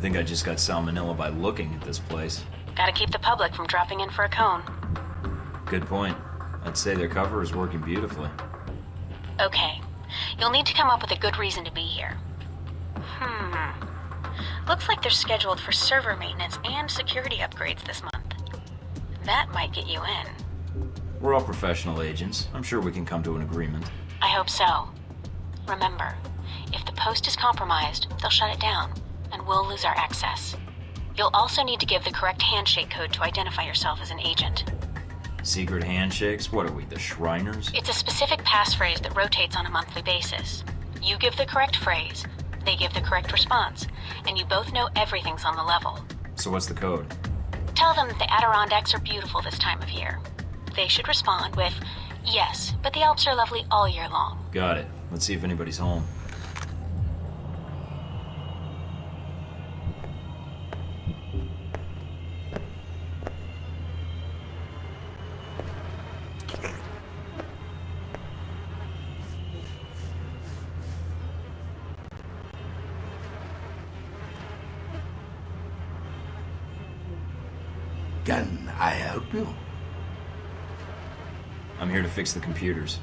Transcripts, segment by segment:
think I just got salmonella by looking at this place. Gotta keep the public from dropping in for a cone. Good point. I'd say their cover is working beautifully. Okay. You'll need to come up with a good reason to be here. Looks like they're scheduled for server maintenance and security upgrades this month. That might get you in. We're all professional agents. I'm sure we can come to an agreement. I hope so. Remember, if the post is compromised, they'll shut it down, and we'll lose our access. You'll also need to give the correct handshake code to identify yourself as an agent. Secret handshakes? What are we, the Shriners? It's a specific passphrase that rotates on a monthly basis. You give the correct phrase, they give the correct response, and you both know everything's on the level. So what's the code? Tell them that the Adirondacks are beautiful this time of year. They should respond with, yes, but the Alps are lovely all year long. Got it. Let's see if anybody's home. Can I help you? I'm here to fix the computers.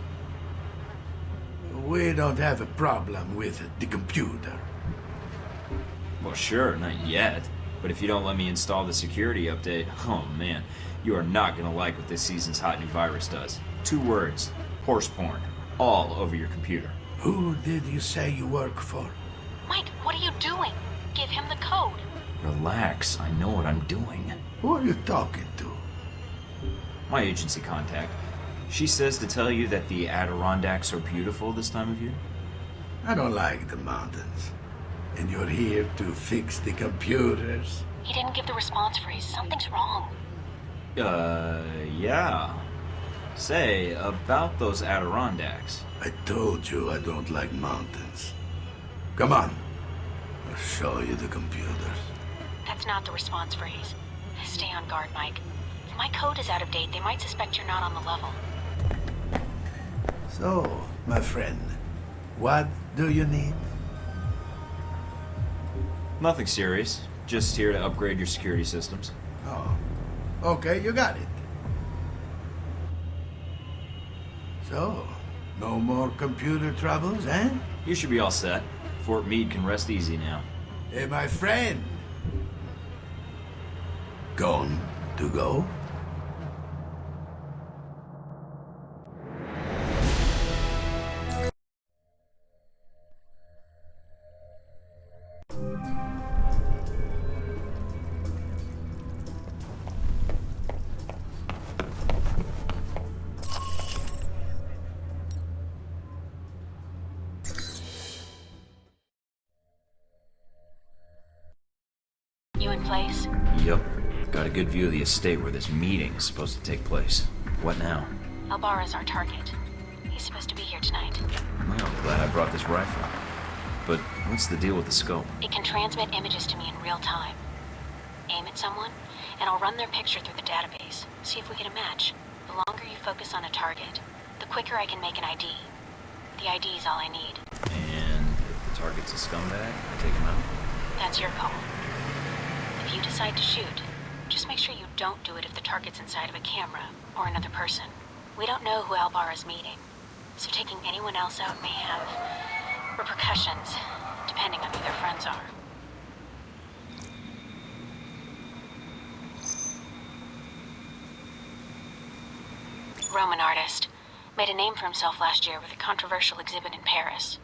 We don't have a problem with the computer. Well, sure, not yet. But if you don't let me install the security update, oh man, you are not gonna like what this season's hot new virus does. 2 words. Horse porn. All over your computer. Who did you say you work for? Mike, what are you doing? Give him the code. Relax, I know what I'm doing. Who are you talking to? My agency contact. She says to tell you that the Adirondacks are beautiful this time of year. I don't like the mountains. And you're here to fix the computers? He didn't give the response phrase. Something's wrong. Yeah. Say, about those Adirondacks. I told you I don't like mountains. Come on. I'll show you the computers. That's not the response phrase. Stay on guard, Mike. If my code is out of date, they might suspect you're not on the level. So, my friend, what do you need? Nothing serious. Just here to upgrade your security systems. Oh, okay, you got it. So, no more computer troubles, eh? You should be all set. Fort Meade can rest easy now. Hey, my friend. Gone to go? You in place? Yup. Got a good view of the estate where this meeting is supposed to take place. What now? Albara's our target. He's supposed to be here tonight. Well, glad I brought this rifle. But what's the deal with the scope? It can transmit images to me in real time. Aim at someone, and I'll run their picture through the database. See if we get a match. The longer you focus on a target, the quicker I can make an ID. The ID is all I need. And if the target's a scumbag, I take him out? That's your call. If you decide to shoot, just make sure you don't do it if the target's inside of a camera or another person. We don't know who Albara's meeting, so taking anyone else out may have repercussions, depending on who their friends are. Roman artist. Made a name for himself last year with a controversial exhibit in Paris.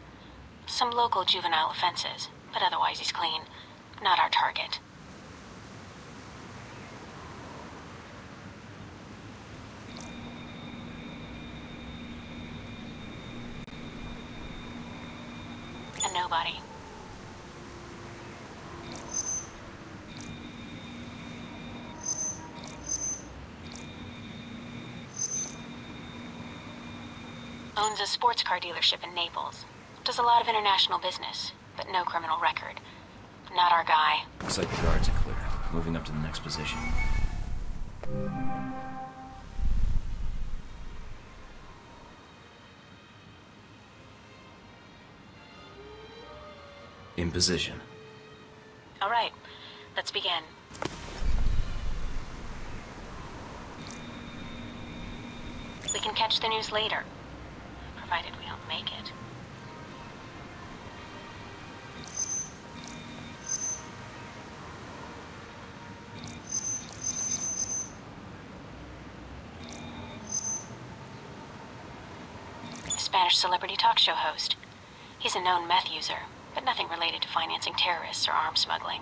Some local juvenile offenses, but otherwise he's clean. Not our target. A nobody. Owns a sports car dealership in Naples. Does a lot of international business, but no criminal record. Not our guy. Looks like the guards are clear. Moving up to the next position. In position. All right. Let's begin. We can catch the news later, provided we don't make it. Spanish celebrity talk show host. He's a known meth user, but nothing related to financing terrorists or arms smuggling.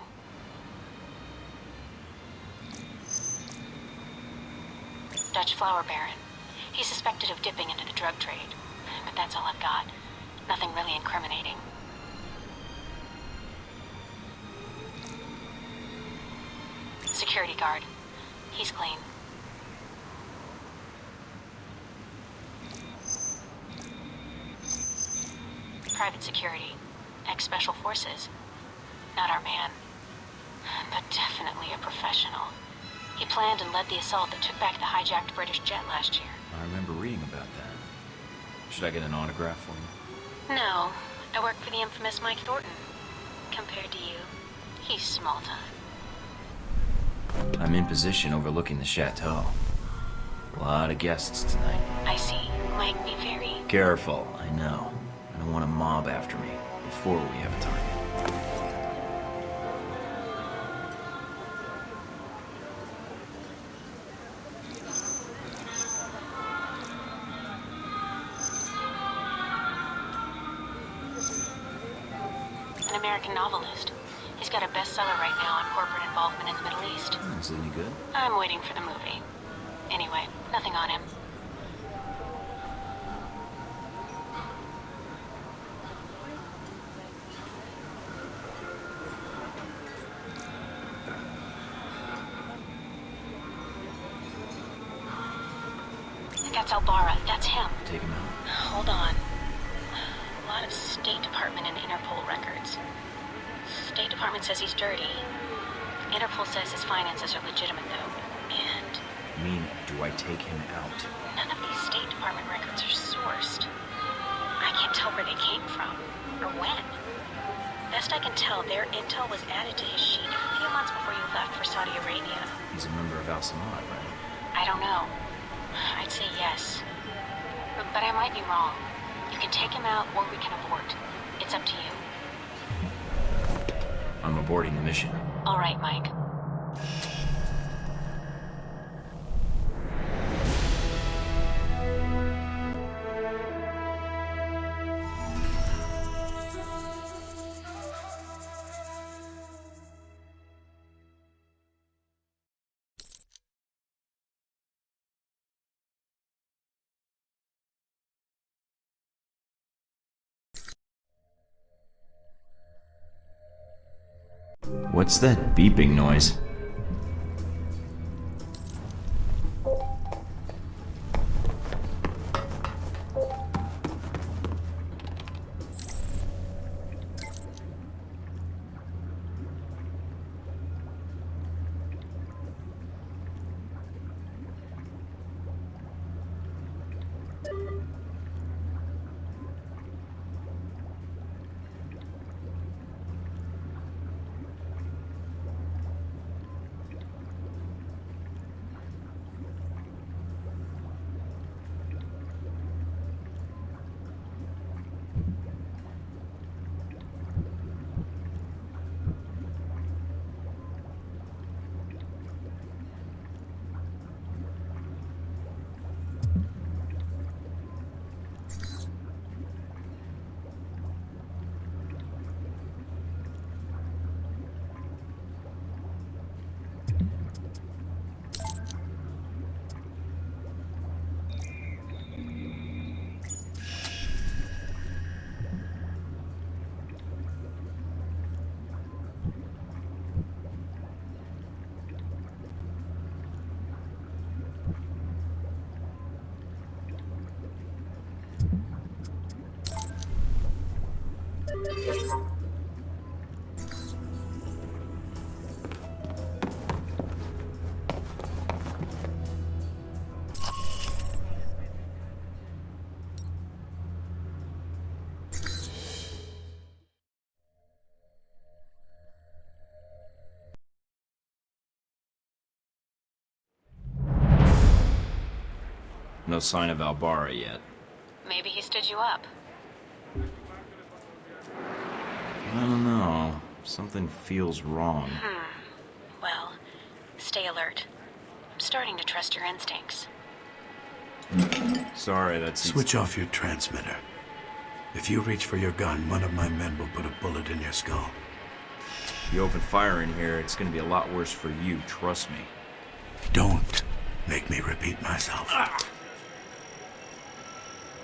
Dutch flower baron. He's suspected of dipping into the drug trade, but that's all I've got. Nothing really incriminating. Security guard. He's clean. Private security. Ex-special forces. Not our man, but definitely a professional. He planned and led the assault that took back the hijacked British jet last year. I remember reading about that. Should I get an autograph for you? No, I work for the infamous Mike Thornton. Compared to you, he's small time. I'm in position overlooking the chateau. A lot of guests tonight. I see. Mike, be very... Careful, I know. I don't want a mob after me before we have a target. An American novelist. He's got a bestseller right now on corporate involvement in the Middle East. Is it any good? I'm waiting for the movie. Anyway, nothing on him. That's Albara. That's him. Take him out. Hold on. A lot of State Department and Interpol records. State Department says he's dirty. Interpol says his finances are legitimate, though. And I mean, do I take him out? none of these State Department records are sourced. I can't tell where they came from, or when. Best I can tell, their intel was added to his sheet a few months before you left for Saudi Arabia. He's a member of Al Samad, right? I don't know. I'd say yes. But I might be wrong. You can take him out, or we can abort. It's up to you. I'm aborting the mission. All right, Mike. What's that beeping noise? No sign of Albara yet. Maybe he stood you up. I don't know. Something feels wrong. Well, stay alert. I'm starting to trust your instincts. Sorry, that's... Switch off your transmitter. If you reach for your gun, one of my men will put a bullet in your skull. You open fire in here, it's gonna be a lot worse for you, trust me. Don't make me repeat myself.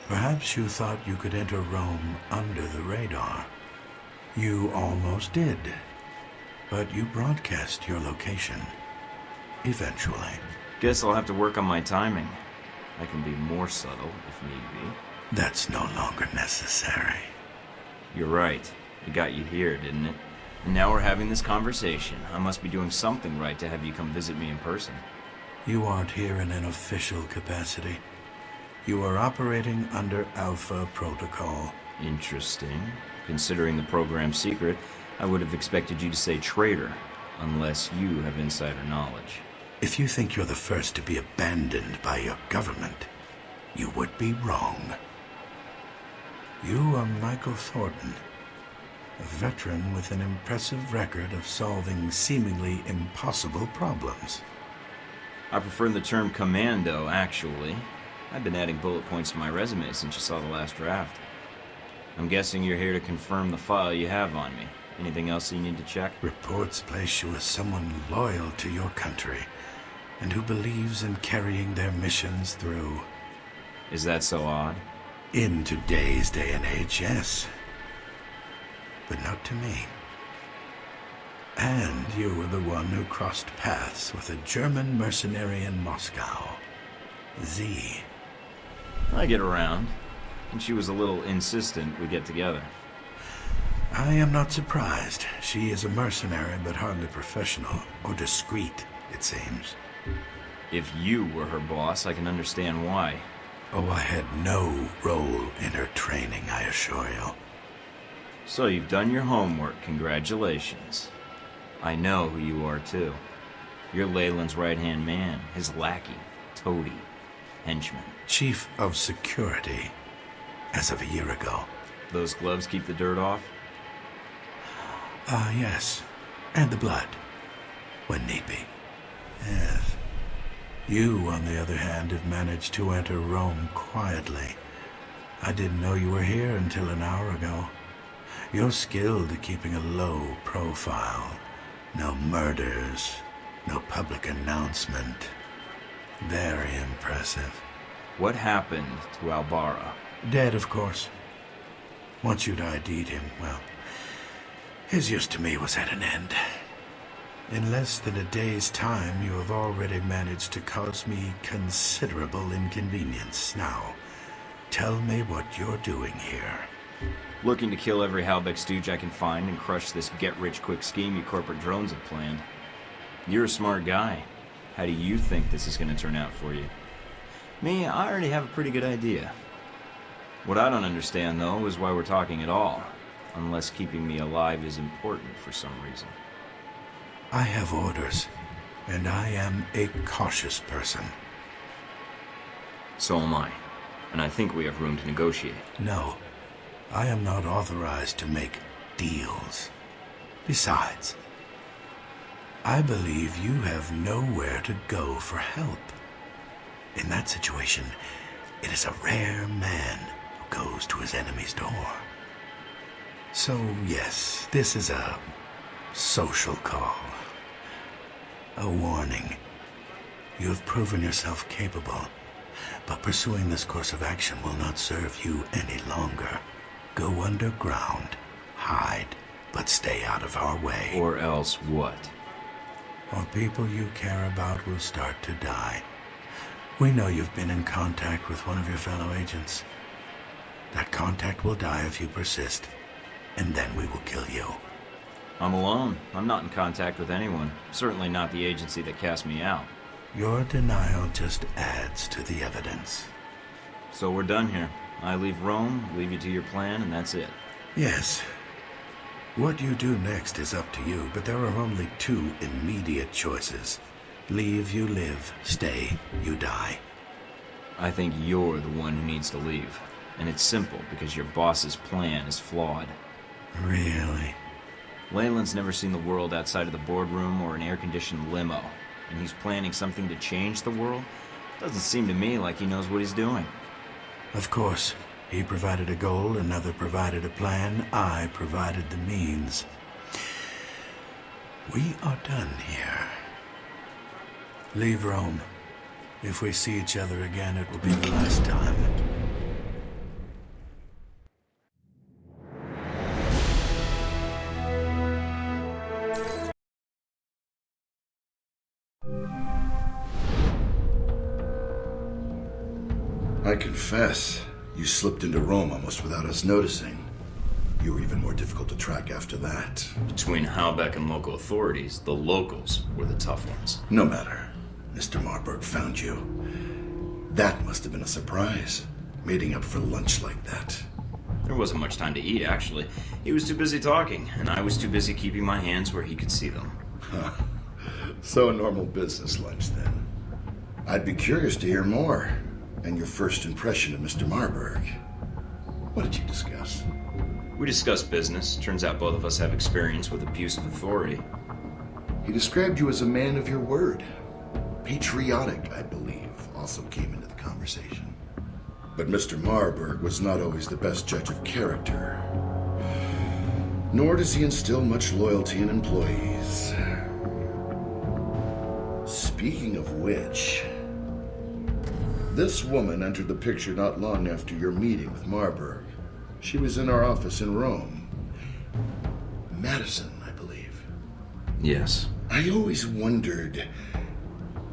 Perhaps you thought you could enter Rome under the radar. You almost did. But you broadcast your location. Eventually. Guess I'll have to work on my timing. I can be more subtle if need be. That's no longer necessary. You're right. It got you here, didn't it? And now we're having this conversation. I must be doing something right to have you come visit me in person. You aren't here in an official capacity. You are operating under Alpha Protocol. Interesting. Considering the program's secret, I would have expected you to say traitor, unless you have insider knowledge. If you think you're the first to be abandoned by your government, you would be wrong. You are Michael Thornton, a veteran with an impressive record of solving seemingly impossible problems. I prefer the term commando, actually. I've been adding bullet points to my resume since you saw the last draft. I'm guessing you're here to confirm the file you have on me. Anything else you need to check? Reports place you as someone loyal to your country and who believes in carrying their missions through. Is that so odd? In today's day and age, yes. But not to me. And you were the one who crossed paths with a German mercenary in Moscow. Z. I get around, and she was a little insistent we get together. I am not surprised. She is a mercenary, but hardly professional, or discreet, it seems. If you were her boss, I can understand why. Oh, I had no role in her training, I assure you. So you've done your homework, congratulations. I know who you are, too. You're Leyland's right-hand man, his lackey, toady, henchman. Chief of Security, as of a year ago. Those gloves keep the dirt off? Yes. And the blood, when need be. Yes. You, on the other hand, have managed to enter Rome quietly. I didn't know you were here until an hour ago. You're skilled at keeping a low profile. No murders, no public announcement. Very impressive. What happened to Albara? Dead, of course. Once you'd ID'd him, well, his use to me was at an end. In less than a day's time, you have already managed to cause me considerable inconvenience. Now, tell me what you're doing here. Looking to kill every Halbeck stooge I can find and crush this get-rich-quick scheme you corporate drones have planned. You're a smart guy. How do you think this is going to turn out for you? Me, I already have a pretty good idea. What I don't understand, though, is why we're talking at all. Unless keeping me alive is important for some reason. I have orders, and I am a cautious person. So am I. And I think we have room to negotiate. No, I am not authorized to make deals. Besides, I believe you have nowhere to go for help. In that situation, it is a rare man who goes to his enemy's door. So, yes, this is a social call. A warning. You have proven yourself capable, but pursuing this course of action will not serve you any longer. Go underground, hide, but stay out of our way. Or else what? Or people you care about will start to die. We know you've been in contact with one of your fellow agents. That contact will die if you persist, and then we will kill you. I'm alone. I'm not in contact with anyone. Certainly not the agency that cast me out. Your denial just adds to the evidence. So we're done here. I leave Rome, leave you to your plan, and that's it. Yes. What you do next is up to you, but there are only two immediate choices. Leave, you live. Stay, you die. I think you're the one who needs to leave. And it's simple, because your boss's plan is flawed. Really? Leyland's never seen the world outside of the boardroom or an air-conditioned limo, and he's planning something to change the world? Doesn't seem to me like he knows what he's doing. Of course. He provided a goal, another provided a plan, I provided the means. We are done here. Leave Rome. If we see each other again, it will be the last time. I confess, you slipped into Rome almost without us noticing. You were even more difficult to track after that. Between Halbeck and local authorities, the locals were the tough ones. No matter. Mr. Marburg found you. That must have been a surprise, meeting up for lunch like that. There wasn't much time to eat, actually. He was too busy talking, and I was too busy keeping my hands where he could see them. Huh. So a normal business lunch, then. I'd be curious to hear more. And your first impression of Mr. Marburg. What did you discuss? We discussed business. Turns out both of us have experience with abuse of authority. He described you as a man of your word. Patriotic, I believe, also came into the conversation. But Mr. Marburg was not always the best judge of character. Nor does he instill much loyalty in employees. Speaking of which, this woman entered the picture not long after your meeting with Marburg. She was in our office in Rome. Madison, I believe. Yes. I always wondered,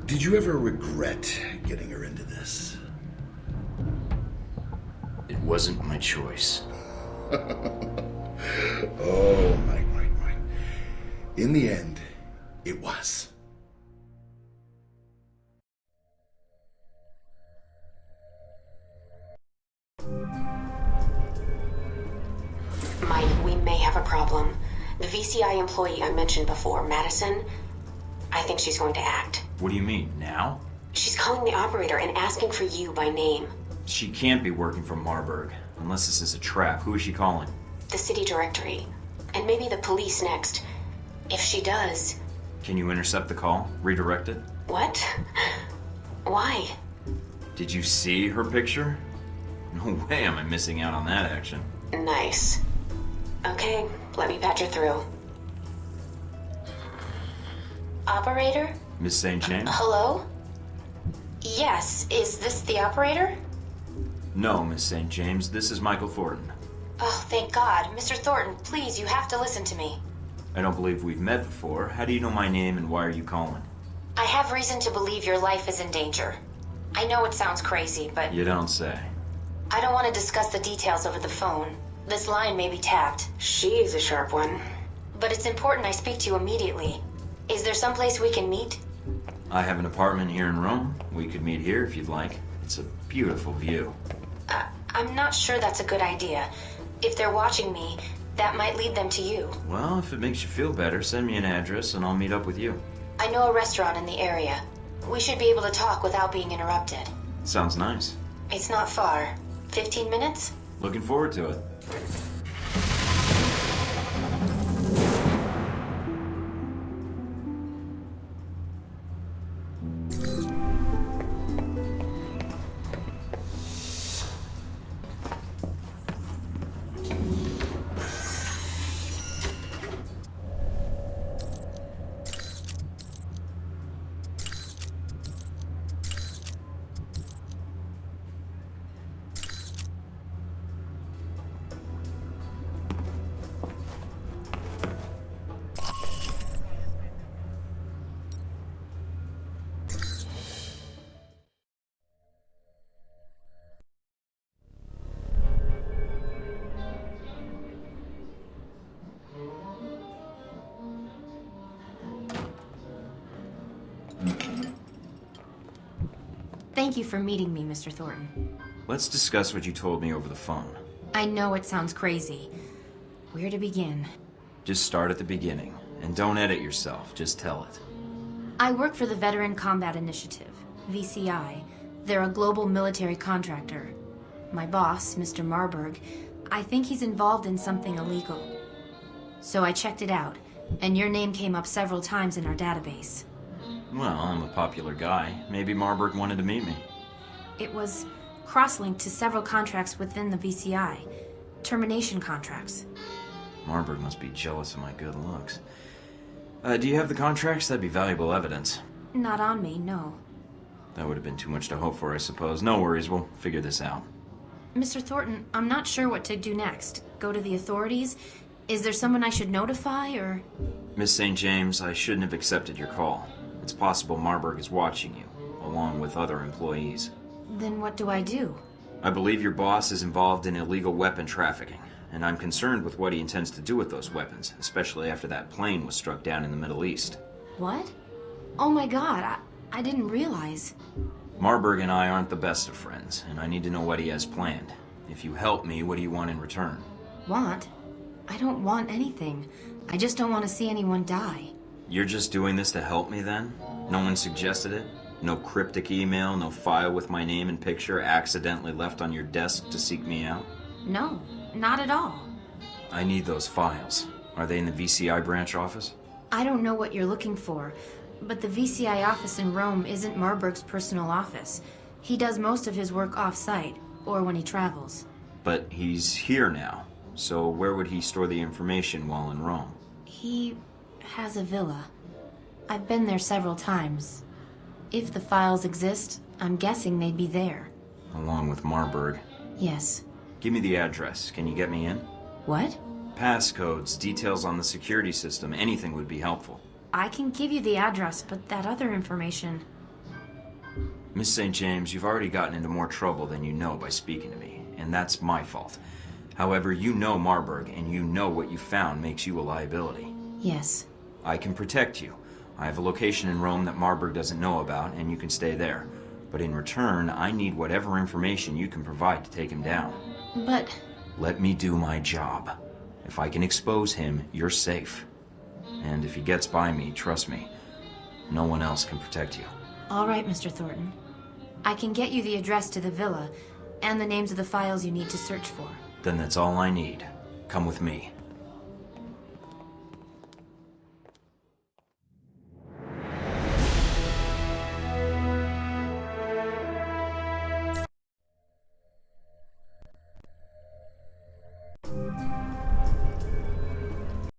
did you ever regret getting her into this? It wasn't my choice. Oh, Mike. In the end, it was. Mike, we may have a problem. The VCI employee I mentioned before, Madison, I think she's going to act. What do you mean, now? She's calling the operator and asking for you by name. She can't be working for Marburg. Unless this is a trap. Who is she calling? The city directory. And maybe the police next. If she does... Can you intercept the call? Redirect it? What? Why? Did you see her picture? No way am I missing out on that action. Nice. Okay, let me patch her through. Operator? Miss St. James? Hello? Yes, is this the operator? No, Miss St. James. This is Michael Thornton. Oh, thank God. Mr. Thornton, please, you have to listen to me. I don't believe we've met before. How do you know my name and why are you calling? I have reason to believe your life is in danger. I know it sounds crazy, but You don't say. I don't want to discuss the details over the phone. This line may be tapped. She's a sharp one. But it's important I speak to you immediately. Is there someplace we can meet? I have an apartment here in Rome. We could meet here if you'd like. It's a beautiful view. I'm not sure that's a good idea. If they're watching me, that might lead them to you. Well, if it makes you feel better, send me an address and I'll meet up with you. I know a restaurant in the area. We should be able to talk without being interrupted. Sounds nice. It's not far. 15 minutes? Looking forward to it. Thank you for meeting me, Mr. Thornton. Let's discuss what you told me over the phone. I know it sounds crazy. Where to begin? Just start at the beginning. And don't edit yourself, just tell it. I work for the Veteran Combat Initiative, VCI. They're a global military contractor. My boss, Mr. Marburg, I think he's involved in something illegal. So I checked it out, and your name came up several times in our database. Well, I'm a popular guy. Maybe Marburg wanted to meet me. It was cross-linked to several contracts within the VCI. Termination contracts. Marburg must be jealous of my good looks. Do you have the contracts? That'd be valuable evidence. Not on me, no. That would have been too much to hope for, I suppose. No worries, we'll figure this out. Mr. Thornton, I'm not sure what to do next. Go to the authorities? Is there someone I should notify, or...? Miss St. James, I shouldn't have accepted your call. It's possible Marburg is watching you, along with other employees. Then what do I do? I believe your boss is involved in illegal weapon trafficking, and I'm concerned with what he intends to do with those weapons, especially after that plane was struck down in the Middle East. What? Oh my god, I didn't realize. Marburg and I aren't the best of friends, and I need to know what he has planned. If you help me, what do you want in return? Want? I don't want anything. I just don't want to see anyone die. You're just doing this to help me then? No one suggested it? No cryptic email, no file with my name and picture accidentally left on your desk to seek me out? No, not at all. I need those files. Are they in the VCI branch office? I don't know what you're looking for, but the VCI office in Rome isn't Marburg's personal office. He does most of his work off-site, or when he travels. But he's here now, so where would he store the information while in Rome? He has a villa. I've been there several times. If the files exist, I'm guessing they'd be there. Along with Marburg. Yes. Give me the address. Can you get me in? What? Passcodes, details on the security system, anything would be helpful. I can give you the address, but that other information... Miss St. James, you've already gotten into more trouble than you know by speaking to me, and that's my fault. However, you know Marburg, and you know what you found makes you a liability. Yes. I can protect you. I have a location in Rome that Marburg doesn't know about, and you can stay there. But in return, I need whatever information you can provide to take him down. But... Let me do my job. If I can expose him, you're safe. And if he gets by me, trust me, no one else can protect you. All right, Mr. Thornton. I can get you the address to the villa, and the names of the files you need to search for. Then that's all I need. Come with me.